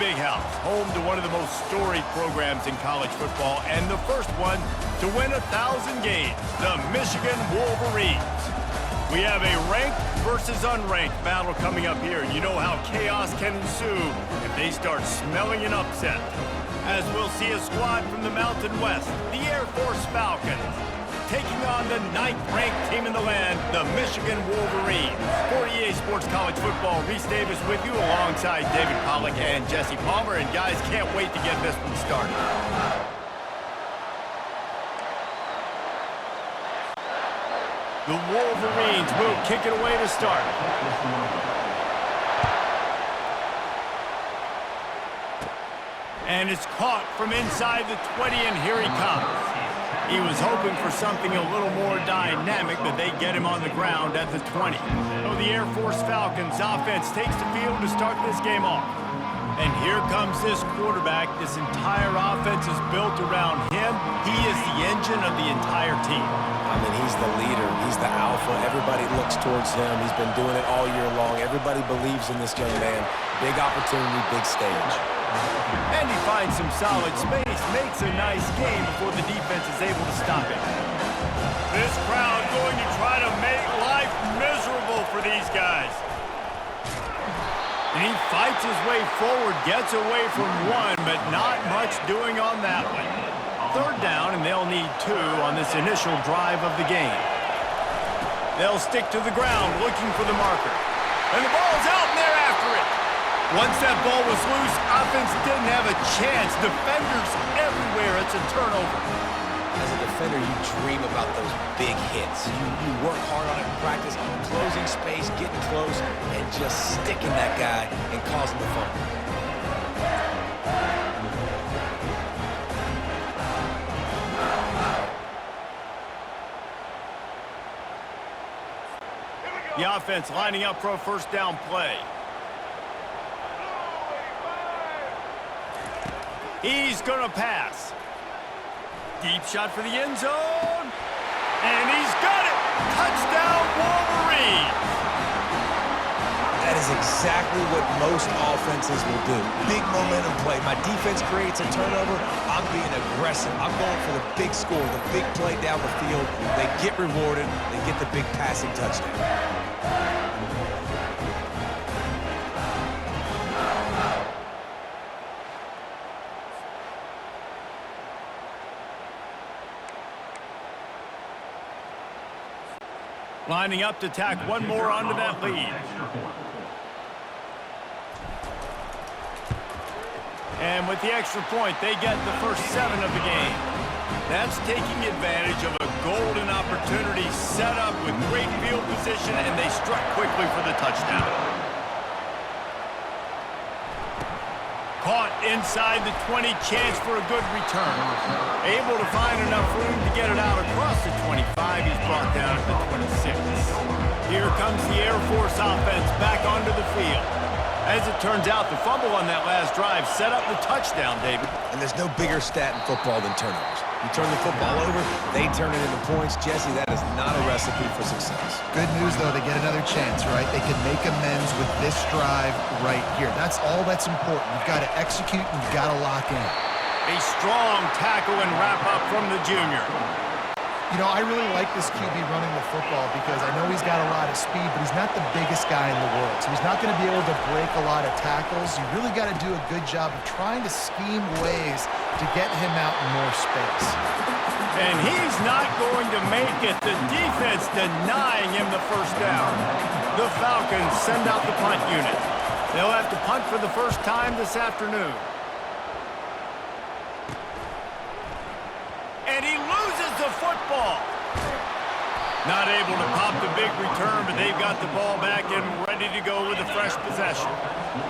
Big House, home to one of the most storied programs in college football, and the first one to win 1,000 games, the Michigan Wolverines. We have a ranked versus unranked battle coming up here. You know how chaos can ensue if they start smelling an upset. As we'll see a squad from the Mountain West, the Air Force Falcons, taking on the 9th-ranked team in the land, the Michigan Wolverines. For EA Sports College Football, Reese Davis with you alongside David Pollack and Jesse Palmer. And guys, can't wait to get this one started. The Wolverines will kick it away to start. And it's caught from inside the 20, and here he comes. He was hoping for something a little more dynamic, but they get him on the ground at the 20. So the Air Force Falcons offense takes the field to start this game off. And here comes this quarterback. This entire offense is built around him. He is the engine of the entire team. I mean, he's the leader. He's the alpha. Everybody looks towards him. He's been doing it all year long. Everybody believes in this young man. Big opportunity, big stage. And he finds some solid space, makes a nice game before the defense is able to stop him. This crowd going to try to make life miserable for these guys. And he fights his way forward, gets away from one, but not much doing on that one. Third down, and they'll need 2 on this initial drive of the game. They'll stick to the ground looking for the marker. And the ball's out, and they're after it. Once that ball was loose, offense didn't have a chance. Defenders everywhere. It's a turnover. As a defender, you dream about those big hits. You work hard on it in practice, closing space, getting close, and just sticking that guy and causing the fumble. The offense lining up for a first down play. He's going to pass. Deep shot for the end zone. And he's got it. Touchdown, Wolverines. That is exactly what most offenses will do. Big momentum play. My defense creates a turnover. I'm being aggressive. I'm going for the big score, the big play down the field. They get rewarded. They get the big passing touchdown. Lining up to tack one more onto that lead. And with the extra point, they get the first 7 of the game. That's taking advantage of a golden opportunity set up with great field position, and they struck quickly for the touchdown. Caught inside the 20, chance for a good return. Able to find enough room to get it out across the 25. He's brought down at the 26. Here comes the Air Force offense back onto the field. As it turns out, the fumble on that last drive set up the touchdown, David. And there's no bigger stat in football than turnovers. You turn the football over, they turn it into points. Jesse, that is not a recipe for success. Good news, though, they get another chance, right? They can make amends with this drive right here. That's all that's important. You've got to execute and you've got to lock in. A strong tackle and wrap-up from the junior. You know, I really like this QB running the football because I know he's got a lot of speed, but he's not the biggest guy in the world. So he's not going to be able to break a lot of tackles. You really got to do a good job of trying to scheme ways to get him out in more space. And he's not going to make it. The defense denying him the first down. The Falcons send out the punt unit. They'll have to punt for the first time this afternoon. And he loses the football. Not able to pop the big return, but they've got the ball back and ready to go with a fresh possession.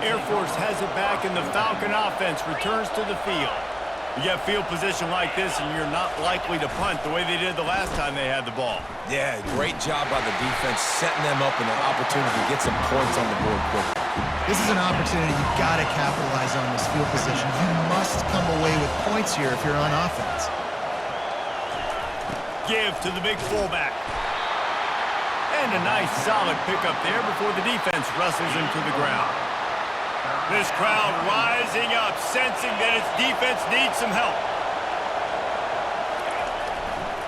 Air Force has it back, and the Falcon offense returns to the field. You get field position like this, and you're not likely to punt the way they did the last time they had the ball. Yeah, great job by the defense, setting them up in an opportunity to get some points on the board quickly. This is an opportunity you've got to capitalize on this field position. You must come away with points here if you're on offense. Give to the big fullback. And a nice solid pickup there before the defense wrestles him to the ground. This crowd rising up, sensing that its defense needs some help.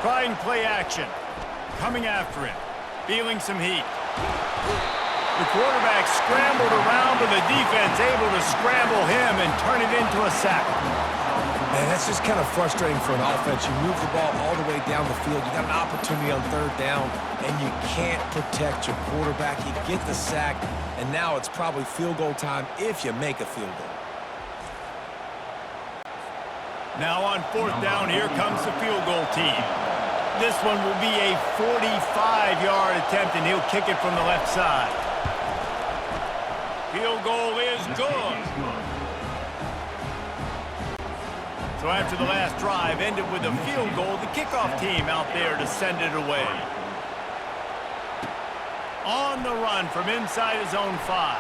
Trying play action. Coming after him. Feeling some heat. The quarterback scrambled around, but the defense able to scramble him and turn it into a sack. Man, that's just kind of frustrating for an offense. You move the ball all the way down the field. You got an opportunity on third down, and you can't protect your quarterback. You get the sack, and now it's probably field goal time if you make a field goal. Now on fourth down, here comes the field goal team. This one will be a 45-yard attempt, and he'll kick it from the left side. Field goal is good. So after the last drive ended with a field goal, the kickoff team out there to send it away. On the run from inside his own 5.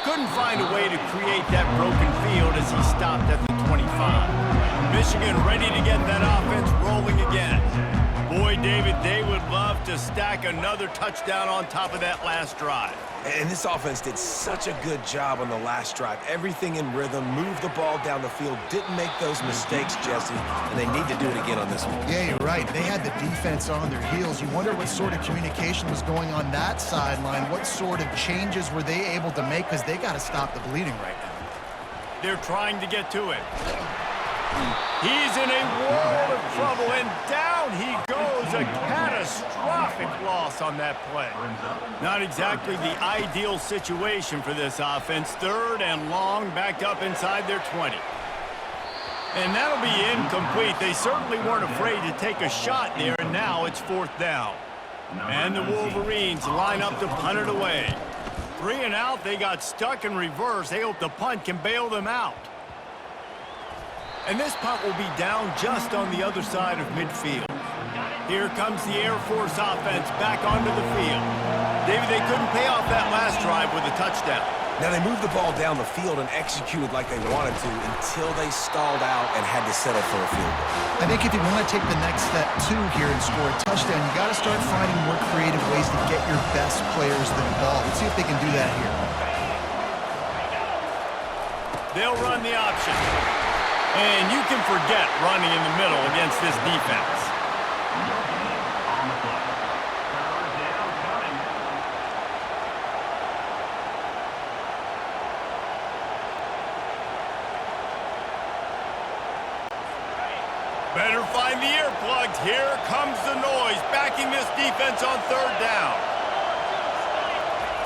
Couldn't find a way to create that broken field as he stopped at the 25. Michigan ready to get that offense rolling again. Boy, David, they would love to stack another touchdown on top of that last drive. And this offense did such a good job on the last drive. Everything in rhythm, moved the ball down the field, didn't make those mistakes, Jesse, and they need to do it again on this one. Yeah, you're right. They had the defense on their heels. You wonder what sort of communication was going on that sideline. What sort of changes were they able to make, because they got to stop the bleeding right now. They're trying to get to it. He's in a world of trouble, and down he goes. A catastrophic loss on that play. Not exactly the ideal situation for this offense. Third and long, back up inside their 20. And that'll be incomplete. They certainly weren't afraid to take a shot there, and now it's fourth down. And the Wolverines line up to punt it away. 3 and out, they got stuck in reverse. They hope the punt can bail them out. And this punt will be down just on the other side of midfield. Here comes the Air Force offense back onto the field. David, they couldn't pay off that last drive with a touchdown. Now, they moved the ball down the field and executed like they wanted to until they stalled out and had to settle for a field goal. I think if you want to take the next step, too, here and score a touchdown, you got to start finding more creative ways to get your best players the ball. Let's see if they can do that here. They'll run the option. And you can forget running in the middle against this defense. Better find the earplugs. Here comes the noise, backing this defense on third down.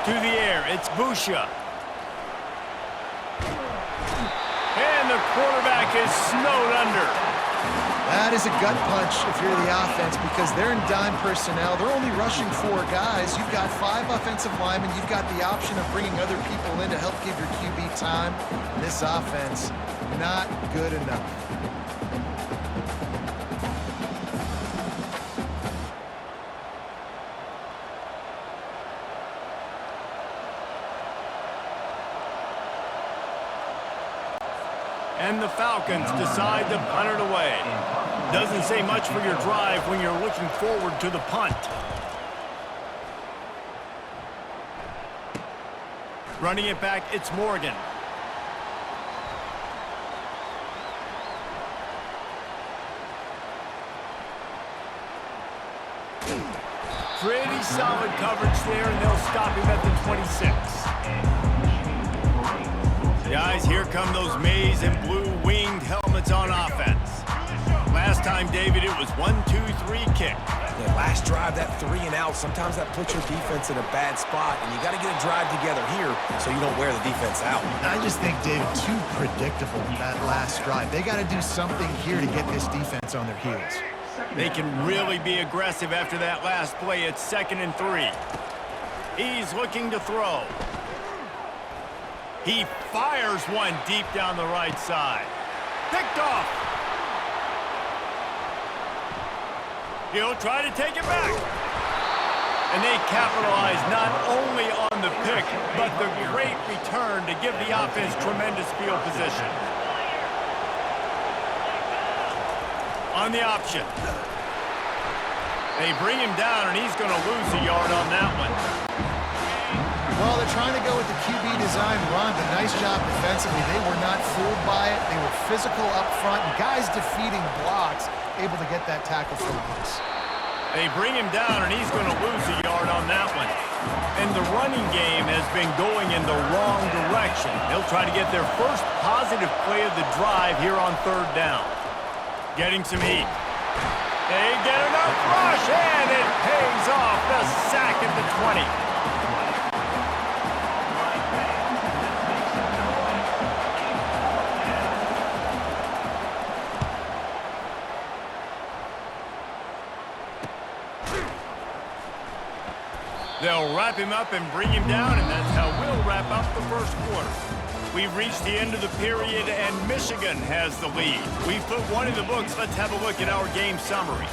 To the air, it's Wassup. And the quarterback is snowed under. That is a gut punch if you're the offense, because they're in dime personnel. They're only rushing 4 guys. You've got 5 offensive linemen. You've got the option of bringing other people in to help give your QB time. And this offense, not good enough. And the Falcons decide to punt it away. Doesn't say much for your drive when you're looking forward to the punt. Running it back, it's Morgan. Pretty solid coverage there, and they'll stop him at the 26. Guys, here come those maize and blue winged helmets on offense. Last time, David, it was 1-2-3 kick. Yeah, last drive, that 3 and out, sometimes that puts your defense in a bad spot, and you got to get a drive together here so you don't wear the defense out. I just think, David, too predictable that last drive. They got to do something here to get this defense on their heels. They can really be aggressive after that last play. It's 2nd and 3. He's looking to throw. He fires one deep down the right side. Picked off. He'll try to take it back. And they capitalize not only on the pick, but the great return to give the offense tremendous field position. On the option. They bring him down, and he's going to lose a yard on that one. Well, they're trying to go with the QB design run, but nice job defensively. They were not fooled by it. They were physical up front, and guys defeating blocks, able to get that tackle for loss. They bring him down, and he's going to lose a yard on that one. And the running game has been going in the wrong direction. They'll try to get their first positive play of the drive here on third down. Getting some heat. They get enough rush, and it pays off. The sack at the 20. They'll wrap him up and bring him down, and that's how we'll wrap up the first quarter. We've reached the end of the period, and Michigan has the lead. We've put one in the books. Let's have a look at our game summary.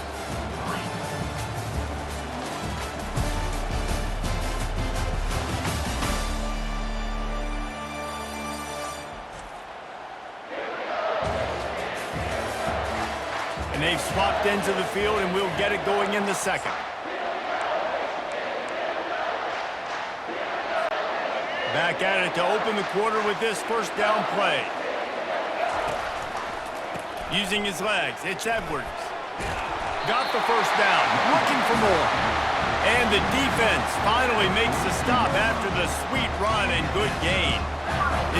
And they've swapped into the field, and we'll get it going in the second. Back at it to open the quarter with this first down play. Using his legs, it's Edwards. Got the first down, looking for more. And the defense finally makes the stop after the sweet run and good gain.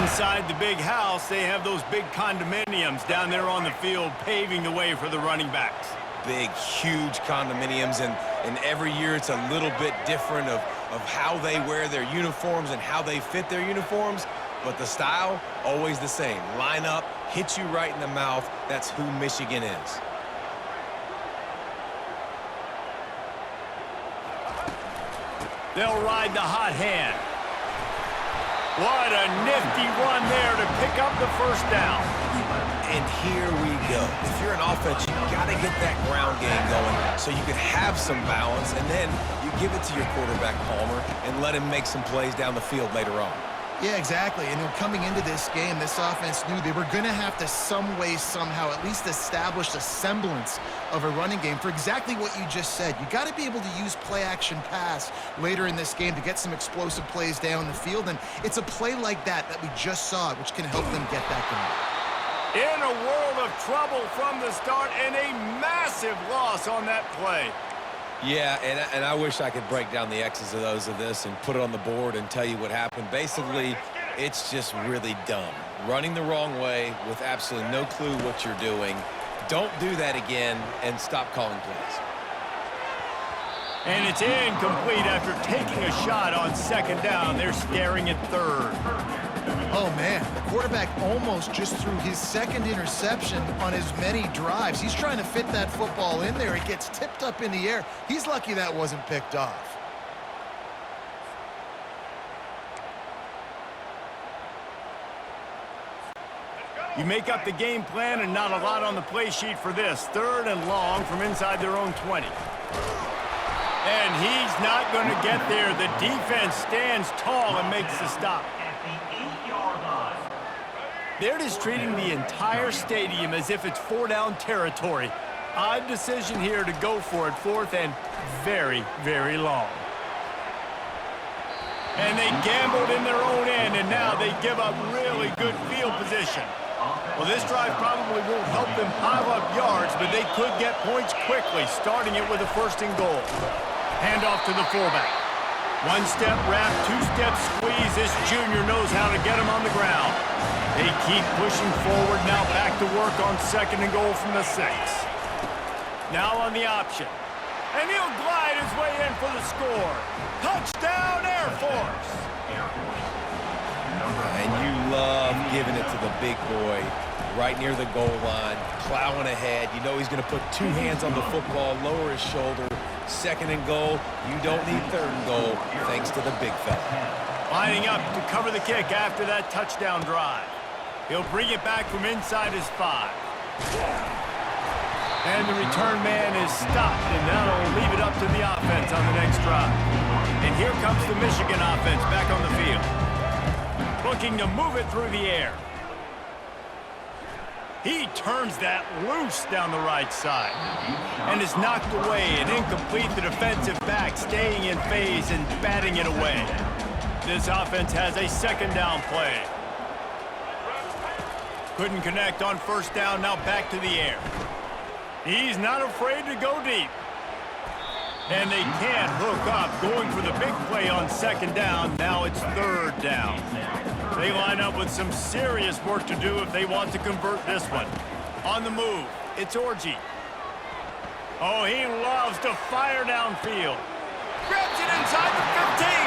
Inside the big house, they have those big condominiums down there on the field paving the way for the running backs. Big, huge condominiums, and every year it's a little bit different of how they wear their uniforms and how they fit their uniforms, but the style, always the same. Line up, hit you right in the mouth. That's who Michigan is. They'll ride the hot hand. What a nifty run there to pick up the first down. And here we go. If you're an offense, you got to get that ground game going so you can have some balance, and then you give it to your quarterback, Palmer, and let him make some plays down the field later on. Yeah, exactly. And coming into this game, this offense knew they were going to have to some way, somehow, at least establish a semblance of a running game for exactly what you just said. You got to be able to use play-action pass later in this game to get some explosive plays down the field, and it's a play like that we just saw, which can help them get that going. In a world of trouble from the start, and a massive loss on that play. Yeah, and I wish I could break down the X's and O's of this and put it on the board and tell you what happened. Basically, it's just really dumb. Running the wrong way with absolutely no clue what you're doing. Don't do that again, and stop calling plays. And it's incomplete after taking a shot on second down. They're staring at third. Oh, man, the quarterback almost just threw his second interception on as many drives. He's trying to fit that football in there. It gets tipped up in the air. He's lucky that wasn't picked off. You make up the game plan, and not a lot on the play sheet for this. Third and long from inside their own 20. And he's not going to get there. The defense stands tall and makes the stop. They're just treating the entire stadium as if it's four-down territory. Odd decision here to go for it, fourth and very, very long. And they gambled in their own end, and now they give up really good field position. Well, this drive probably won't help them pile up yards, but they could get points quickly, starting it with a first and goal. Handoff to the fullback. One-step wrap, two-step squeeze. This junior knows how to get him on the ground. They keep pushing forward, now back to work on second and goal from the 6. Now on the option. And he'll glide his way in for the score. Touchdown, Air Force! And you love giving it to the big boy right near the goal line, plowing ahead. You know he's going to put two hands on the football, lower his shoulder. Second and goal. You don't need third and goal, thanks to the big fella. Lining up to cover the kick after that touchdown drive. He'll bring it back from inside his 5. And the return man is stopped, and that'll leave it up to the offense on the next drive. And here comes the Michigan offense back on the field. Looking to move it through the air. He turns that loose down the right side. And is knocked away and incomplete. The defensive back staying in phase and batting it away. This offense has a second down play. Couldn't connect on first down, now back to the air. He's not afraid to go deep. And they can't hook up, going for the big play on second down. Now it's third down. They line up with some serious work to do if they want to convert this one. On the move, it's Orji. Oh, he loves to fire downfield. Grabs it inside the 15.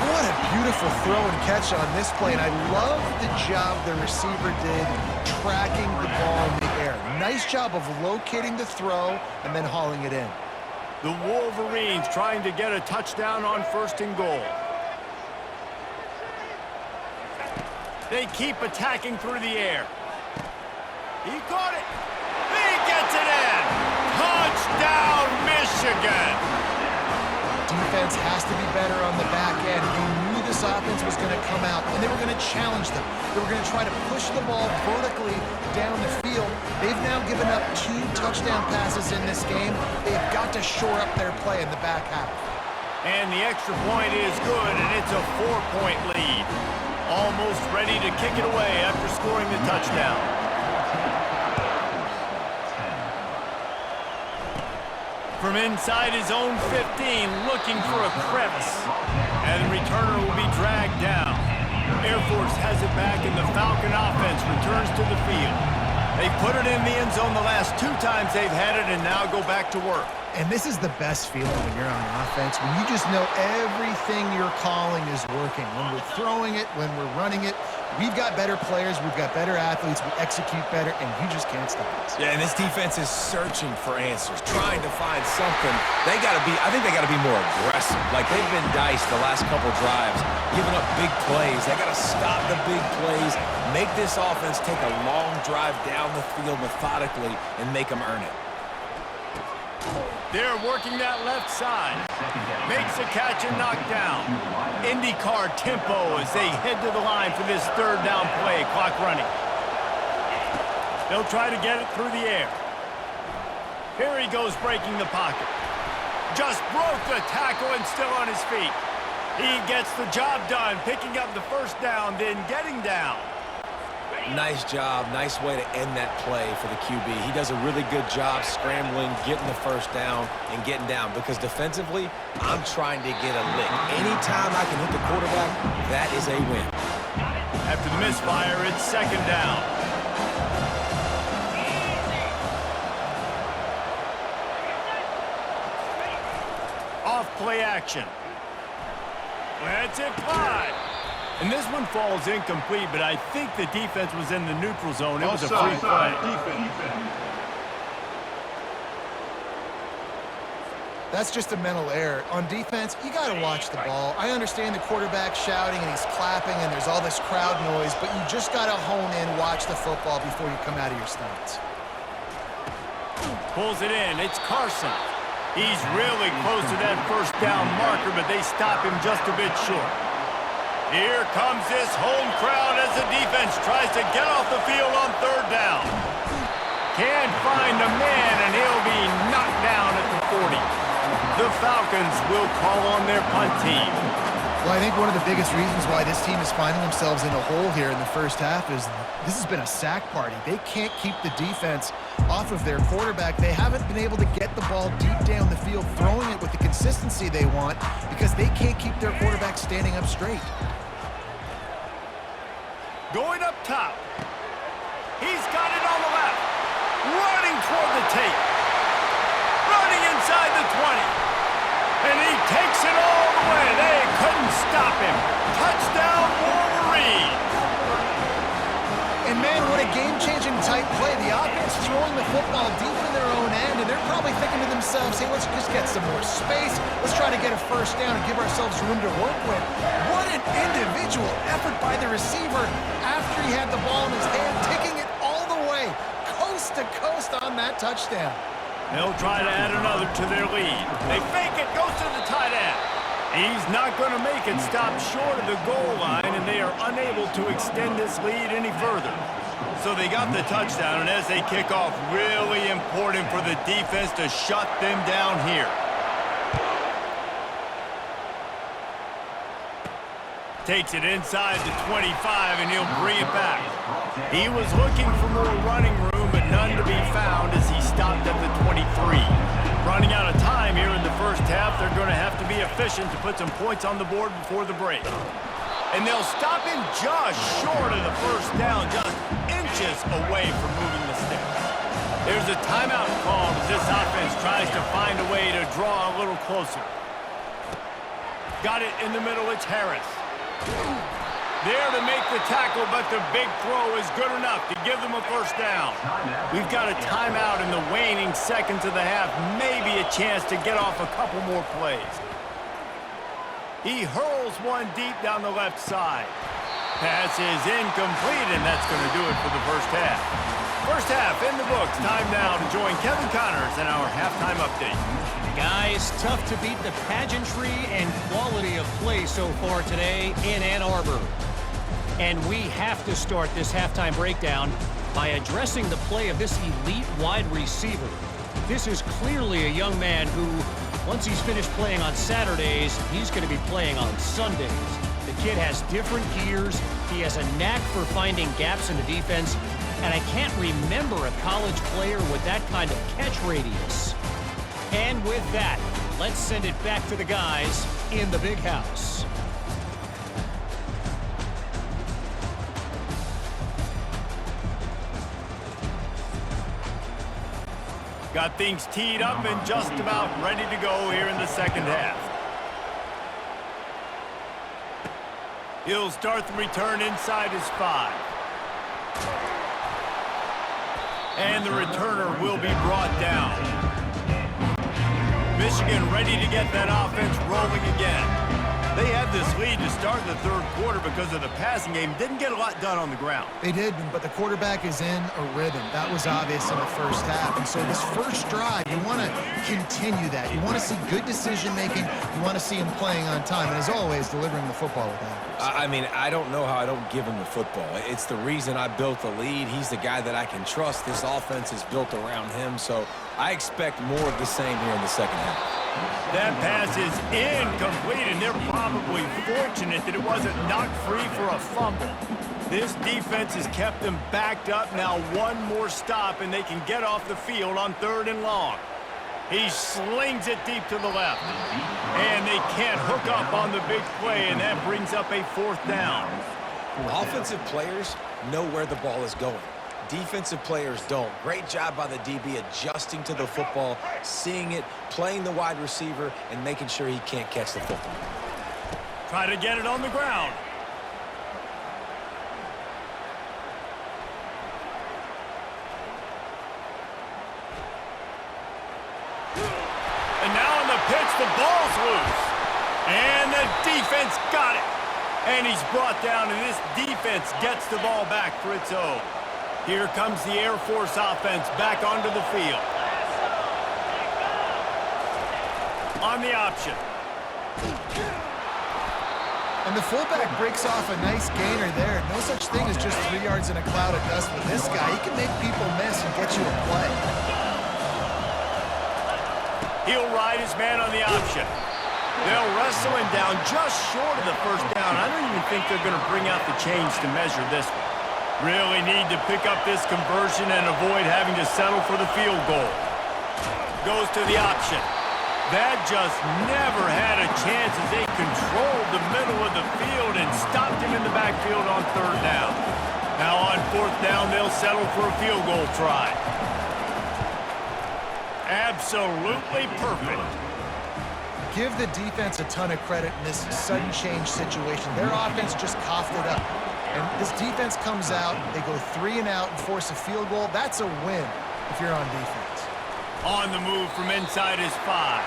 What a beautiful throw and catch on this play, and I love the job the receiver did tracking the ball in the air. Nice job of locating the throw and then hauling it in. The Wolverines trying to get a touchdown on first and goal. They keep attacking through the air. He caught it. He gets it in. Touchdown, Michigan. Defense has to be better on the back end. You knew this offense was going to come out, and they were going to challenge them. They were going to try to push the ball vertically down the field. They've now given up 2 touchdown passes in this game. They've got to shore up their play in the back half. And the extra point is good, and it's a 4-point lead. Almost ready to kick it away after scoring the touchdown. From inside his own 15, looking for a crevice. And the returner will be dragged down. Air Force has it back, and the Falcon offense returns to the field. They've put it in the end zone the last 2 times they've had it, and now go back to work. And this is the best feeling when you're on offense, when you just know everything you're calling is working. When we're throwing it, when we're running it, we've got better players, we've got better athletes, we execute better, and you just can't stop us. Yeah, and this defense is searching for answers, trying to find something. I think they got to be more aggressive. Like, they've been diced the last couple drives, giving up big plays. They got to stop the big plays, make this offense take a long drive down the field methodically, and make them earn it. They're working that left side. Makes a catch and knocked down. IndyCar tempo as they head to the line for this third down play. Clock running. They'll try to get it through the air. Here he goes, breaking the pocket. Just broke the tackle and still on his feet. He gets the job done, picking up the first down, then getting down. Nice job. Nice way to end that play for the QB. He does a really good job scrambling, getting the first down, and getting down. Because defensively, I'm trying to get a lick. Anytime I can hit the quarterback, that is a win. After the misfire, it's second down. Off play action. That's it, 5. And this one falls incomplete, but I think the defense was in the neutral zone. It was a free play. That's just a mental error. On defense, you got to watch the ball. I understand the quarterback shouting and he's clapping and there's all this crowd noise, but you just got to hone in, watch the football before you come out of your stance. Pulls it in. It's Carson. He's really close to that first down marker, but they stop him just a bit short. Here comes this home crowd as the defense tries to get off the field on third down. Can't find a man, and he'll be knocked down at the 40. The Falcons will call on their punt team. Well, I think one of the biggest reasons why this team is finding themselves in a hole here in the first half is this has been a sack party. They can't keep the defense off of their quarterback. They haven't been able to get the ball deep down the field, throwing it with the consistency they want because they can't keep their quarterback standing up straight. Going up top. He's got it on the left. Running toward the tape. Running inside the 20. And he takes it all the way. They couldn't stop him. Touchdown, Wolverines. And man, what a game-changing type play. The offense throwing the football deep in their own end, and they're probably thinking to themselves, hey, let's just get some more space. Let's try to get a first down and give ourselves room to work with. What an individual effort by the receiver after he had the ball in his hand, taking it all the way, coast to coast on that touchdown. They'll try to add another to their lead. They fake it, goes to the tight end. He's not going to make it, stop short of the goal line, and they are unable to extend this lead any further. So they got the touchdown, and as they kick off, really important for the defense to shut them down here. Takes it inside the 25, and he'll bring it back. He was looking for more running room, but none to be found as he stopped at the 23. Running out of time here in the first half, they're going to have to be efficient to put some points on the board before the break. And they'll stop him just short of the first down, just inches away from moving the sticks. There's a timeout called as this offense tries to find a way to draw a little closer. Got it in the middle, it's Harris. There to make the tackle, but the big throw is good enough to give them a first down. We've got a timeout in the waning seconds of the half, maybe a chance to get off a couple more plays. He hurls one deep down the left side. Pass is incomplete, and that's going to do it for the first half. First half in the books. Time now to join Kevin Connors in our halftime update. Guys, tough to beat the pageantry and quality of play so far today in Ann Arbor. And we have to start this halftime breakdown by addressing the play of this elite wide receiver. This is clearly a young man who, once he's finished playing on Saturdays, he's going to be playing on Sundays. The kid has different gears. He has a knack for finding gaps in the defense. And I can't remember a college player with that kind of catch radius. And with that, let's send it back to the guys in the big house. Got things teed up and just about ready to go here in the second half. He'll start the return inside his 5. And the returner will be brought down. Michigan ready to get that offense rolling again. They had this lead to start the third quarter because of the passing game. Didn't get a lot done on the ground. They did, but the quarterback is in a rhythm. That was obvious in the first half. And so this first drive, you want to continue that. You want to see good decision-making. You want to see him playing on time. And as always, delivering the football with accuracy. I mean, I don't know how I don't give him the football. It's the reason I built the lead. He's the guy that I can trust. This offense is built around him. So I expect more of the same here in the second half. That pass is incomplete, and they're probably fortunate that it wasn't knocked free for a fumble. This defense has kept them backed up. Now one more stop, and they can get off the field on 3rd and long. He slings it deep to the left. And they can't hook up on the big play, and that brings up a 4th down. Offensive players know where the ball is going. Defensive players don't. Great job by the DB adjusting to the football, seeing it, playing the wide receiver, and making sure he can't catch the football. Try to get it on the ground. And now on the pitch, the ball's loose. And the defense got it. And he's brought down, and this defense gets the ball back for its own. Here comes the Air Force offense back onto the field. On the option. And the fullback breaks off a nice gainer there. No such thing as just 3 yards in a cloud of dust with this guy. He can make people miss and get you a play. He'll ride his man on the option. They'll wrestle him down just short of the first down. I don't even think they're going to bring out the chains to measure this one. Really need to pick up this conversion and avoid having to settle for the field goal. Goes to the option. That just never had a chance as they controlled the middle of the field and stopped him in the backfield on 3rd down. Now on 4th down, they'll settle for a field goal try. Absolutely perfect. Give the defense a ton of credit in this sudden change situation. Their offense just coughed it up. And this defense comes out, they go 3 and out and force a field goal. That's a win if you're on defense. On the move from inside his 5.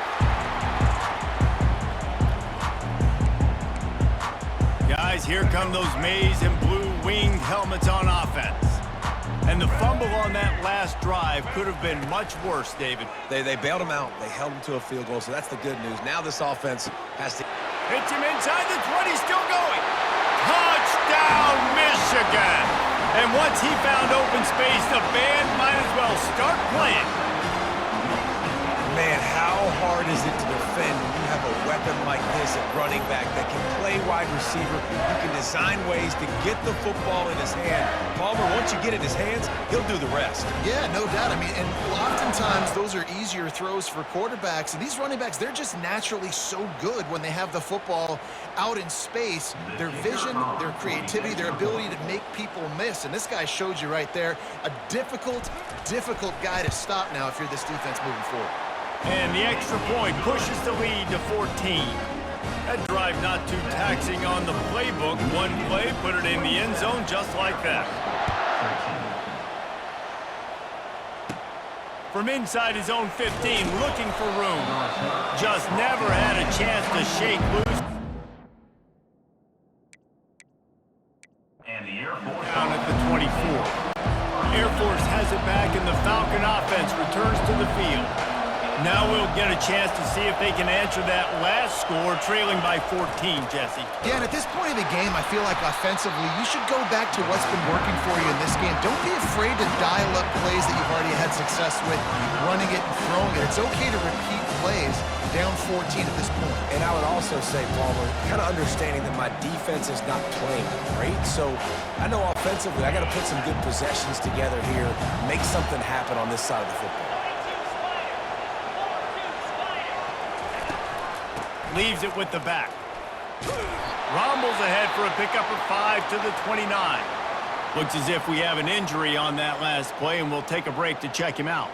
Guys, here come those maize and blue winged helmets on offense. And the fumble on that last drive could have been much worse, David. They bailed him out. They held him to a field goal, so that's the good news. Now this offense has to... Hits him inside the 20, still going. Touchdown, Michigan! And once he found open space, the band might as well start playing. Man, how hard is it to defend when you have a weapon like this at running back that can play wide receiver, who can design ways to get the football in his hand? Palmer, once you get it in his hands, he'll do the rest. Yeah, no doubt. I mean, and oftentimes those are easier throws for quarterbacks. And these running backs, they're just naturally so good when they have the football out in space. Their vision, their creativity, their ability to make people miss. And this guy showed you right there, a difficult guy to stop now if you're this defense moving forward. And the extra point pushes the lead to 14. That drive not too taxing on the playbook. One play, put it in the end zone just like that. From inside his own 15, looking for room. Just never had a chance to shake loose. And the Air Force Down at the 24. Air Force has it back, and the Falcon offense returns to the field. Now we'll get a chance to see if they can answer that last score, trailing by 14, Jesse. Yeah, and at this point in the game, I feel like offensively, you should go back to what's been working for you in this game. Don't be afraid to dial up plays that you've already had success with, running it and throwing it. It's okay to repeat plays down 14 at this point. And I would also say, Palmer, kind of understanding that my defense is not playing great, so I know offensively I got to put some good possessions together here, make something happen on this side of the football. Leaves it with the back. Rumbles ahead for a pickup of 5 to the 29. Looks as if we have an injury on that last play, and we'll take a break to check him out.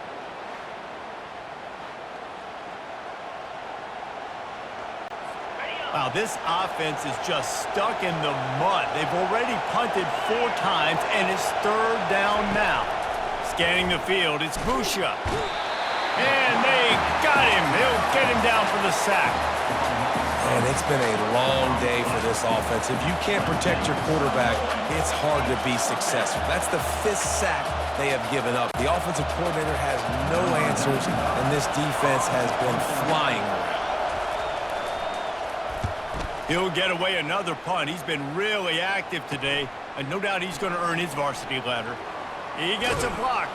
Wow, this offense is just stuck in the mud. They've already punted 4 times, and it's 3rd down now. Scanning the field, it's Wassup. And they got him. They'll get him down for the sack. And it's been a long day for this offense. If you can't protect your quarterback, it's hard to be successful. That's the 5th sack they have given up. The offensive coordinator has no answers, and this defense has been flying around. He'll get away another punt. He's been really active today, and no doubt he's going to earn his varsity letter. He gets a block.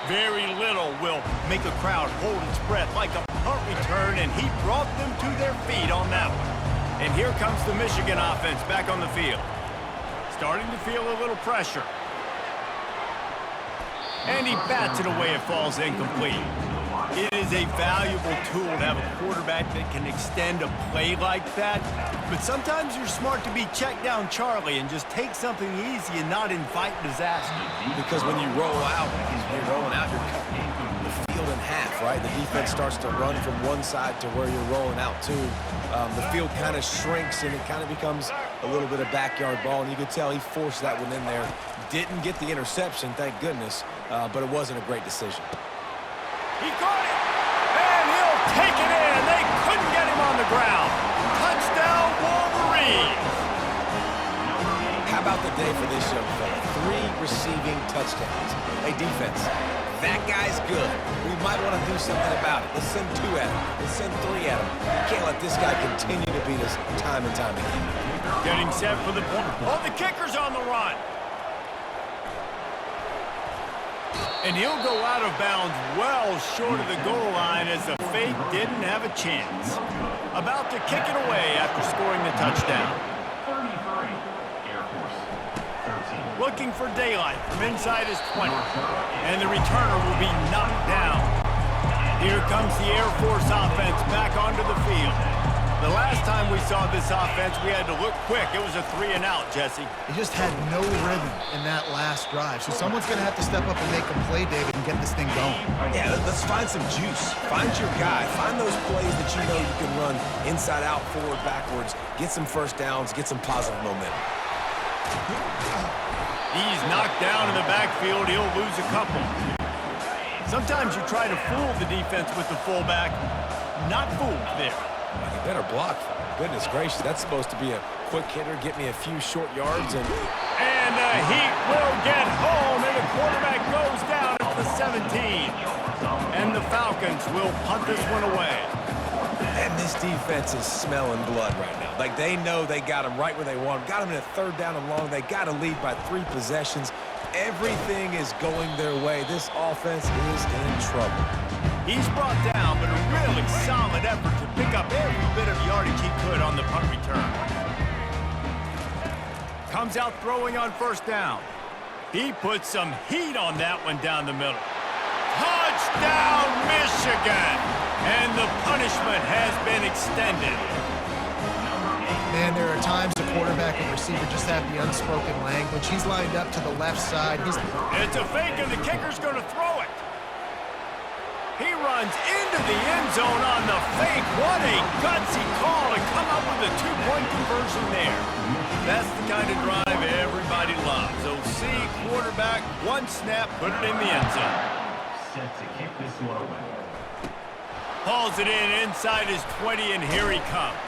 Very little will make a crowd hold its breath like a punt return, and he brought them to their feet on that one. And here comes the Michigan offense back on the field. Starting to feel a little pressure. And he bats it away. It falls incomplete. It is a valuable tool to have a quarterback that can extend a play like that. But sometimes you're smart to be check down Charlie and just take something easy and not invite disaster. Because when you roll out, you're rolling out, you're cutting the field in half, right? The defense starts to run from one side to where you're rolling out to. The field kind of shrinks, and it kind of becomes a little bit of backyard ball. And you could tell he forced that one in there. Didn't get the interception, thank goodness, but it wasn't a great decision. He caught it, and he'll take it in. They couldn't get him on the ground. Touchdown, Wolverines. How about the day for this young fella? 3 receiving touchdowns. Hey, defense, that guy's good. We might want to do something about it. Let's send 2 at him. Let's send 3 at him. You can't let this guy continue to beat us time and time again. Getting set for the point. Oh, the kicker's on the run. And he'll go out of bounds well short of the goal line as the fake didn't have a chance. About to kick it away after scoring the touchdown. 33, Air Force 13. Looking for daylight from inside his 20. And the returner will be knocked down. Here comes the Air Force offense back onto the field. The last time we saw this offense, we had to look quick. It was a 3-and-out, Jesse. He just had no rhythm in that last drive. So someone's going to have to step up and make a play, David, and get this thing going. Yeah, let's find some juice. Find your guy. Find those plays that you know you can run inside out, forward, backwards. Get some first downs. Get some positive momentum. He's knocked down in the backfield. He'll lose a couple. Sometimes you try to fool the defense with the fullback. Not fooled there. You better block. Goodness gracious, that's supposed to be a quick hitter, get me a few short yards. And the Heat will get home, and the quarterback goes down at the 17. And the Falcons will punt this one away. And this defense is smelling blood right now. Like, they know they got him right where they want him. Got him in a 3rd down and long. They got to lead by 3 possessions. Everything is going their way. This offense is in trouble. He's brought down, but a really solid effort to pick up every bit of yardage he could on the punt return. Comes out throwing on first down. He puts some heat on that one down the middle. Touchdown, Michigan! And the punishment has been extended. Man, there are times the quarterback and receiver just have the unspoken language. He's lined up to the left side. It's a fake, and the kicker's going to throw it. He runs into the end zone on the fake. What a gutsy call to come up with a two-point conversion there. That's the kind of drive everybody loves. OC quarterback, one snap, put it in the end zone. Set to kick this one away. Hauls it in inside his 20, and here he comes.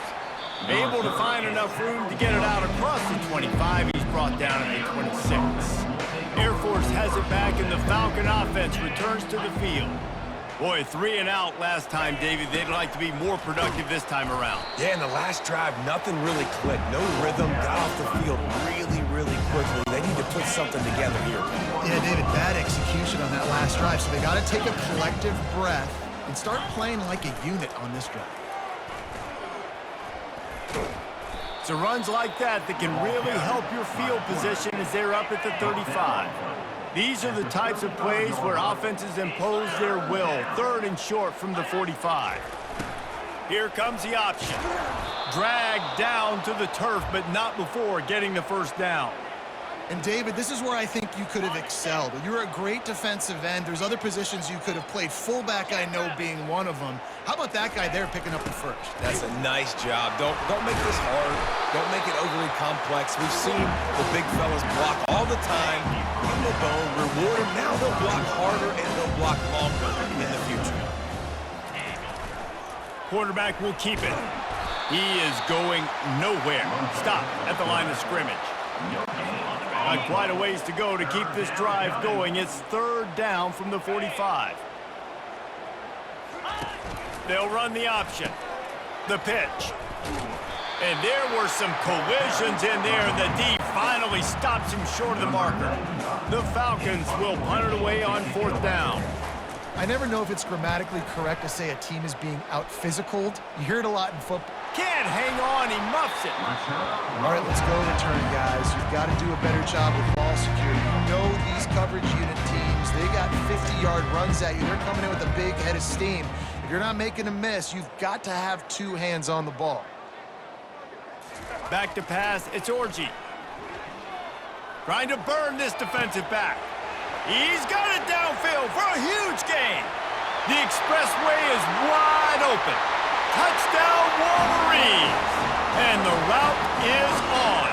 Able to find enough room to get it out across the 25. He's brought down at the 26. Air Force has it back, and the Falcon offense returns to the field. Boy, 3 and out last time, David. They'd like to be more productive this time around. Yeah, in the last drive, nothing really clicked. No rhythm, got off the field really quickly. They need to put something together here. Yeah, David, bad execution on that last drive, so they got to take a collective breath and start playing like a unit on this drive. So runs like that can really help your field position as they're up at the 35. These are the types of plays where offenses impose their will. 3rd and short from the 45. Here comes the option. Dragged down to the turf, but not before getting the first down. And David, this is where I think you could have excelled. You're a great defensive end. There's other positions you could have played. Fullback, I know, being one of them. How about that guy there picking up the first? That's a nice job. Don't make this hard. Don't make it overly complex. We've seen the big fellas block all the time. Give them a bone, reward them. Now they'll block harder and they'll block longer in the future. Quarterback will keep it. He is going nowhere. Stop at the line of scrimmage. Not quite a ways to go to keep this drive going. It's 3rd down from the 45. They'll run the option. The pitch. And there were some collisions in there. The D finally stops him short of the marker. The Falcons will punt it away on 4th down. I never know if it's grammatically correct to say a team is being out-physicaled. You hear it a lot in football. Can't hang on. He muffs it. All right, let's go return, guys. You've got to do a better job with ball security. You know these coverage unit teams, they got 50-yard runs at you. They're coming in with a big head of steam. If you're not making a miss, you've got to have 2 hands on the ball. Back to pass. It's Orji. Trying to burn this defensive back. He's got it downfield for a huge gain. The expressway is wide open. Touchdown, Wolverines. And the route is on.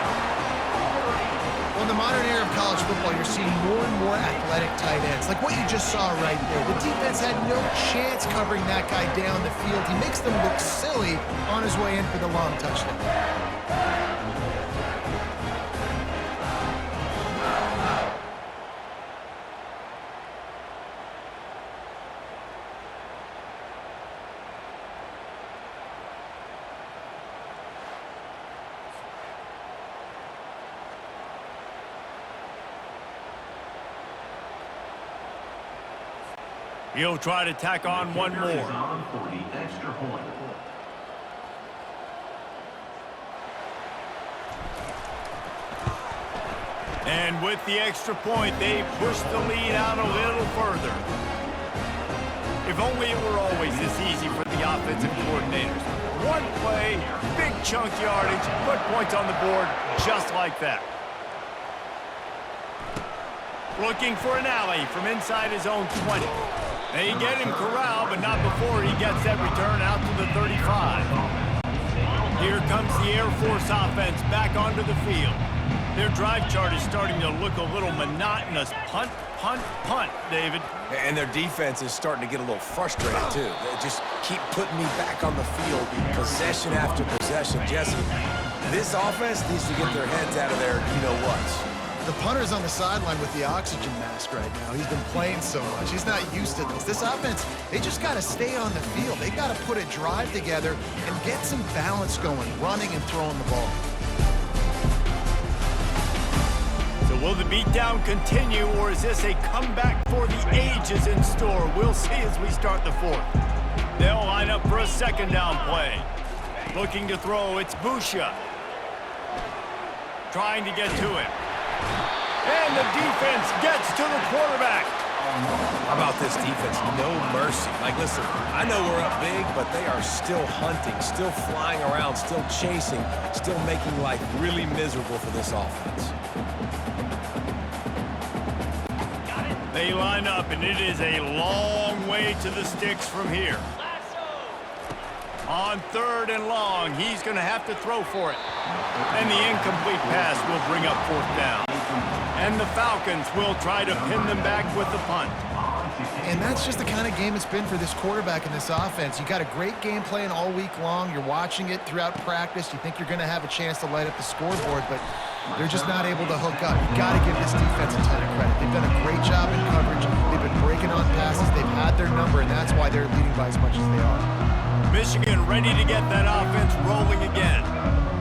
Well, in the modern era of college football, you're seeing more and more athletic tight ends, like what you just saw right there. The defense had no chance covering that guy down the field. He makes them look silly on his way in for the long touchdown. He'll try to tack on one more. Extra point. And with the extra point, they push the lead out a little further. If only it were always this easy for the offensive coordinators. One play, big chunk yardage, put points on the board just like that. Looking for an alley from inside his own 20. They get him corralled, but not before he gets that return out to the 35. Here comes the Air Force offense back onto the field. Their drive chart is starting to look a little monotonous. Punt, punt, punt, David. And their defense is starting to get a little frustrated, too. They just keep putting me back on the field, possession after possession. Jesse, this offense needs to get their heads out of their you-know-whats. The punter's on the sideline with the oxygen mask right now. He's been playing so much. He's not used to this. This offense, they just got to stay on the field. They got to put a drive together and get some balance going, running and throwing the ball. So Will the beatdown continue, or is this a comeback for the ages in store? We'll see as we start the fourth. They'll line up for a second down play. Looking to throw, it's Wassup. Trying to get to it. And the defense gets to the quarterback. How about this defense? No mercy. Like, listen, I know we're up big, but they are still hunting, still flying around, still chasing, still making life really miserable for this offense. They line up, and it is a long way to the sticks from here. On 3rd and long, he's going to have to throw for it. And the incomplete pass will bring up 4th down. And the Falcons will try to pin them back with the punt. And that's just the kind of game it's been for this quarterback in this offense. You got a great game plan all week long. You're watching it throughout practice. You think you're going to have a chance to light up the scoreboard, but they're just not able to hook up. You got to give this defense a ton of credit. They've done a great job in coverage. They've been breaking on passes. They've had their number, and that's why they're leading by as much as they are. Michigan ready to get that offense rolling again.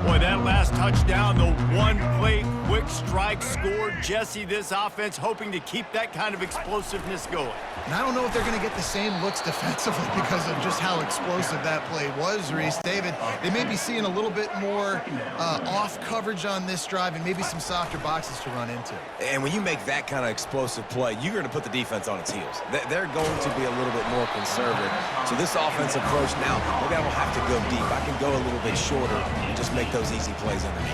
Boy, that last touchdown, the one-play quick strike scored. Jesse, this offense hoping to keep that kind of explosiveness going. And I don't know if they're going to get the same looks defensively because of just how explosive that play was, Reese. David, they may be seeing a little bit more off coverage on this drive and maybe some softer boxes to run into. And when you make that kind of explosive play, you're going to put the defense on its heels. They're going to be a little bit more conservative. So this offensive approach now, maybe I don't have to go deep. I can go a little bit shorter and just make those easy plays underneath.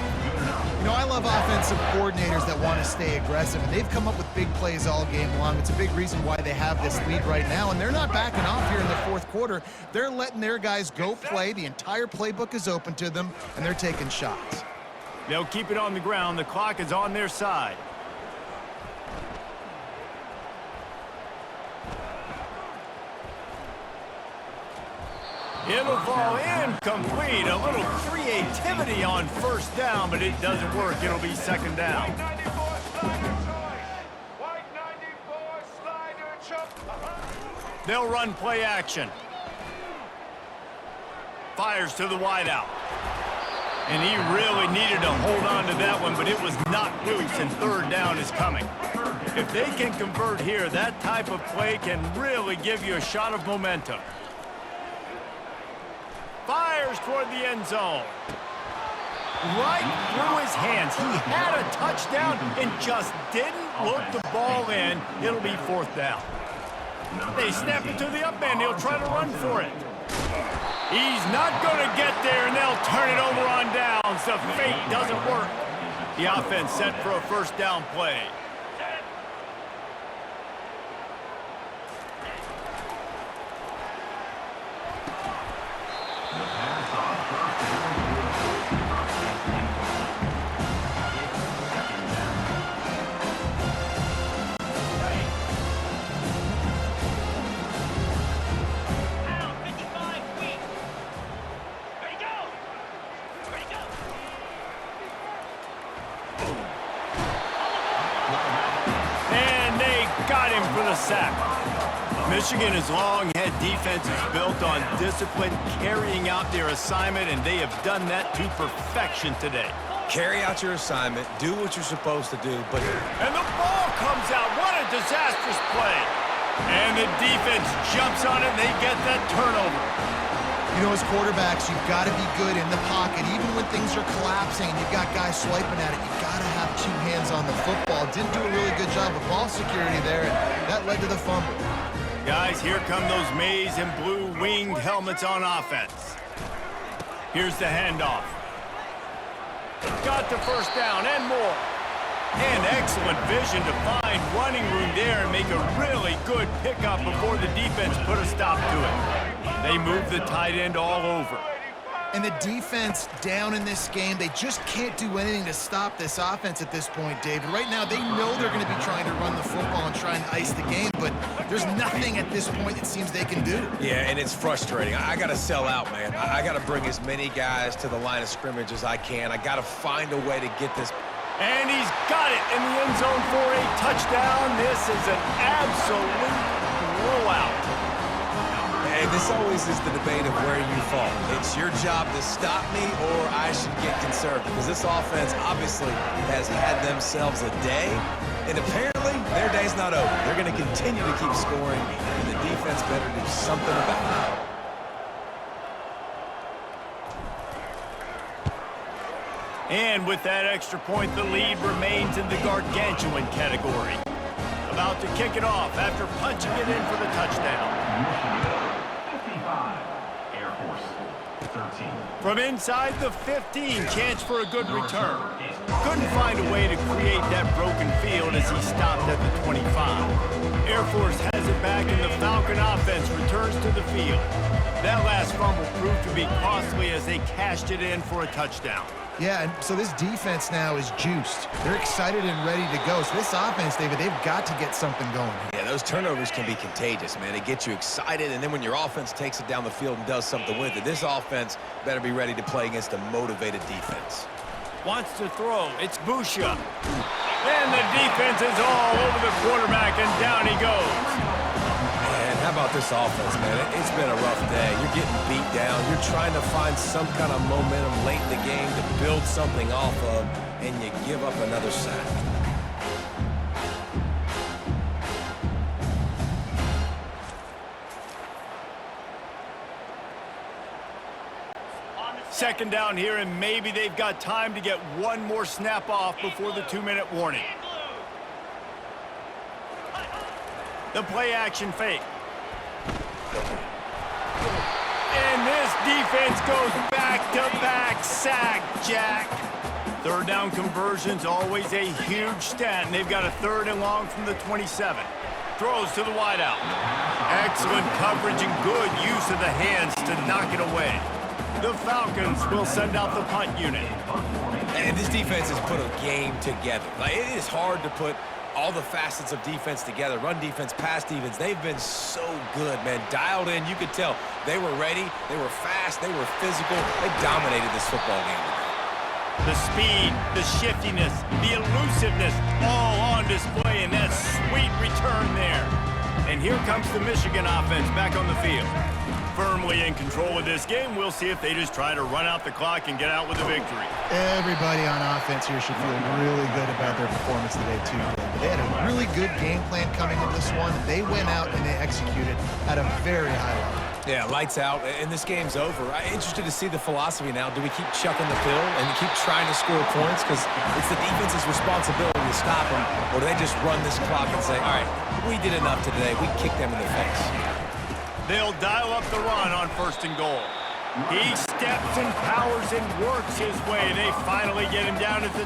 You know, I love offensive coordinators that want to stay aggressive, and they've come up with big plays all game long. It's a big reason why they have this lead right now, and they're not backing off here in the 4th quarter. They're letting their guys go play. The entire playbook is open to them, and they're taking shots. They'll keep it on the ground. The clock is on their side. It'll fall incomplete. A little creativity on 1st down, but it doesn't work. It'll be 2nd down. They'll run play action. Fires to the wideout. And he really needed to hold on to that one, but it was not loose, and 3rd down is coming. If they can convert here, that type of play can really give you a shot of momentum. Fires toward the end zone. Right through his hands. He had a touchdown and just didn't look the ball in. It'll be 4th down. They snap it to the up end. He'll try to run for it. He's not going to get there, and they'll turn it over on downs. The fake doesn't work. The offense set for a 1st down play. Got him for the sack. Michigan's long-head defense is built on discipline, carrying out their assignment, and they have done that to perfection today. Carry out your assignment, do what you're supposed to do, but... And the ball comes out. What a disastrous play. And the defense jumps on it, and they get that turnover. You know, as quarterbacks, you've got to be good in the pocket. Even when things are collapsing and you've got guys swiping at it, you've got to have 2 hands on the football. Didn't do a really good job of ball security there, and that led to the fumble. Guys, here come those maize and blue winged helmets on offense. Here's the handoff. Got the 1st down and more. And excellent vision to find running room there and make a really good pickup before the defense put a stop to it. They move the tight end all over. And the defense down in this game, they just can't do anything to stop this offense at this point, David. Right now, they know they're going to be trying to run the football and try and ice the game, but there's nothing at this point it seems they can do. Yeah, and it's frustrating. I got to sell out, man. I got to bring as many guys to the line of scrimmage as I can. I got to find a way to get this. And he's got it in the end zone for a touchdown. This is an absolute blowout. Hey, this always is the debate of where you fall. It's your job to stop me or I should get conservative, because this offense obviously has had themselves a day, and apparently their day's not over. They're going to continue to keep scoring, and the defense better do something about it. And with that extra point, the lead remains in the gargantuan category. About to kick it off after punching it in for the touchdown. 55, Air Force 13. From inside the 15, chance for a good return. Couldn't find a way to create that broken field as he stopped at the 25. Air Force has it back and the Falcon offense returns to the field. That last fumble proved to be costly as they cashed it in for a touchdown. Yeah, and so this defense now is juiced. They're excited and ready to go. So this offense, David, they've got to get something going. Yeah, those turnovers can be contagious, man. They get you excited, and then when your offense takes it down the field and does something with it, this offense better be ready to play against a motivated defense. Wants to throw. It's Busha. And the defense is all over the quarterback, and down he goes. Man, how about this offense, man? It's been a rough day. You're getting beat down. You're trying to find some kind of momentum late in the game to build something off of, and you give up another sack. Second down here, and maybe they've got time to get one more snap off before the 2-minute warning. The play action fake. And this defense goes back-to-back sack, Jack. Third down conversion's always a huge stat, and they've got a 3rd and long from the 27. Throws to the wideout. Excellent coverage and good use of the hands to knock it away. The Falcons will send out the punt unit. And this defense has put a game together. Like, it is hard to put all the facets of defense together. Run defense, pass defense. They've been so good, man. Dialed in. You could tell they were ready. They were fast. They were physical. They dominated this football game today. The speed, the shiftiness, the elusiveness, all on display, and that sweet return there. And here comes the Michigan offense back on the field. Firmly in control of this game. We'll see if they just try to run out the clock and get out with a victory. Everybody on offense here should feel really good about their performance today, too. They had a really good game plan coming into this one. They went out and they executed at a very high level. Yeah, lights out, and this game's over. I'm interested to see the philosophy now. Do we keep chucking the pill and keep trying to score points? Because it's the defense's responsibility to stop them, or do they just run this clock and say, all right, we did enough today. We kicked them in the face. They'll dial up the run on 1st and goal. He steps and powers and works his way. They finally get him down at the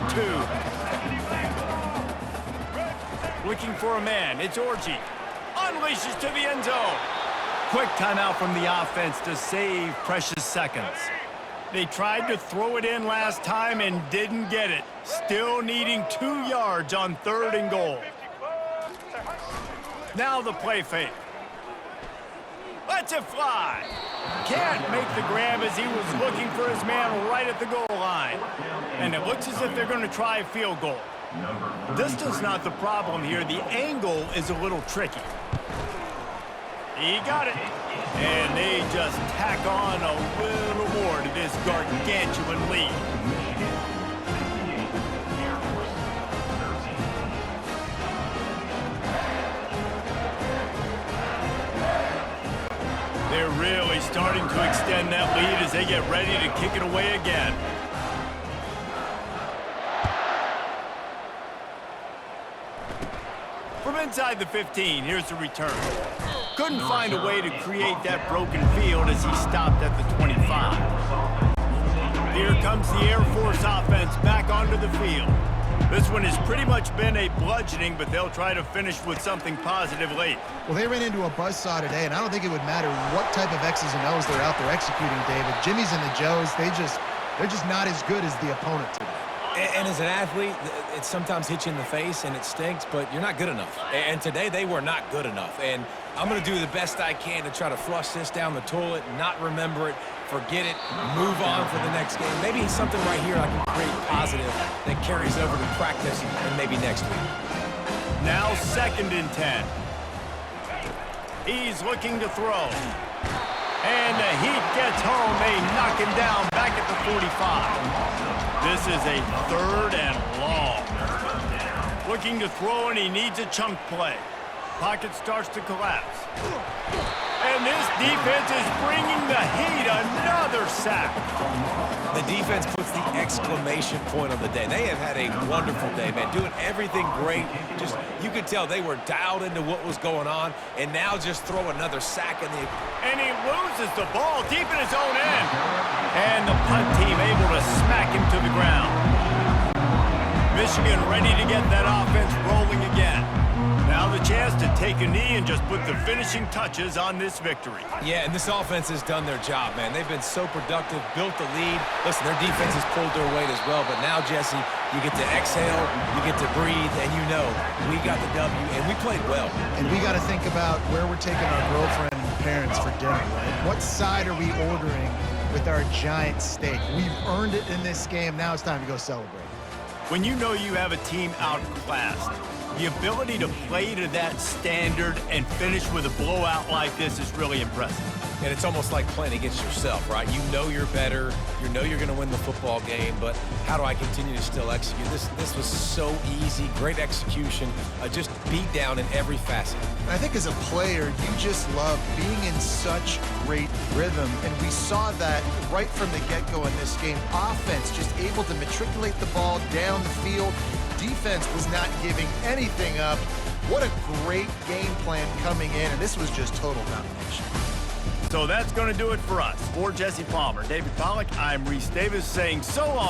2. Looking for a man. It's Orji. Unleashes to the end zone. Quick timeout from the offense to save precious seconds. They tried to throw it in last time and didn't get it. Still needing 2 yards on 3rd and goal. Now the play fake. Lets it fly. Can't make the grab as he was looking for his man right at the goal line. And it looks as if they're going to try a field goal. Distance not the problem here. The angle is a little tricky. He got it. And they just tack on a little more to this gargantuan lead. They're really starting to extend that lead as they get ready to kick it away again. From inside the 15, here's the return. Couldn't find a way to create that broken field as he stopped at the 25. Here comes the Air Force offense back onto the field. This one has pretty much been a bludgeoning, but they'll try to finish with something positive late. Well, they ran into a buzzsaw today, and I don't think it would matter what type of X's and O's they're out there executing, David. Jimmy's and the Joes, they're just not as good as the opponent today. And as an athlete, it sometimes hits you in the face and it stinks, but you're not good enough. And today they were not good enough. And I'm going to do the best I can to try to flush this down the toilet, not remember it, forget it, move on for the next game. Maybe something right here I can create positive that carries over to practice and maybe next week. Now 2nd and 10. He's looking to throw. And the Heat gets home. They knock him down back at the 45. This is a 3rd and long. Looking to throw, and he needs a chunk play. Pocket starts to collapse. And this defense is bringing the Heat another sack. The defense puts the exclamation point on the day. They have had a wonderful day, man, doing everything great. Just, you could tell they were dialed into what was going on, and now just throw another sack in the... And he loses the ball deep in his own end. And the punt team able to smack him to the ground. Michigan ready to get that offense rolling again. Now the chance to take a knee and just put the finishing touches on this victory. Yeah, and this offense has done their job, man. They've been so productive, built the lead. Listen, their defense has pulled their weight as well, but now, Jesse, you get to exhale, you get to breathe, and you know we got the W, and we played well. And we got to think about where we're taking our girlfriend and parents for dinner, right? What side are we ordering with our giant steak? We've earned it in this game. Now it's time to go celebrate. When you know you have a team outclassed, the ability to play to that standard and finish with a blowout like this is really impressive. And it's almost like playing against yourself, right? You know you're better. You know you're going to win the football game, but how do I continue to still execute? This was so easy, great execution, just beat down in every facet. And I think as a player, you just love being in such great rhythm, and we saw that right from the get-go in this game. Offense just able to matriculate the ball down the field. Defense was not giving anything up. What a great game plan coming in, and this was just total domination. So that's going to do it for us. For Jesse Palmer, David Pollack, I'm Reese Davis saying so long.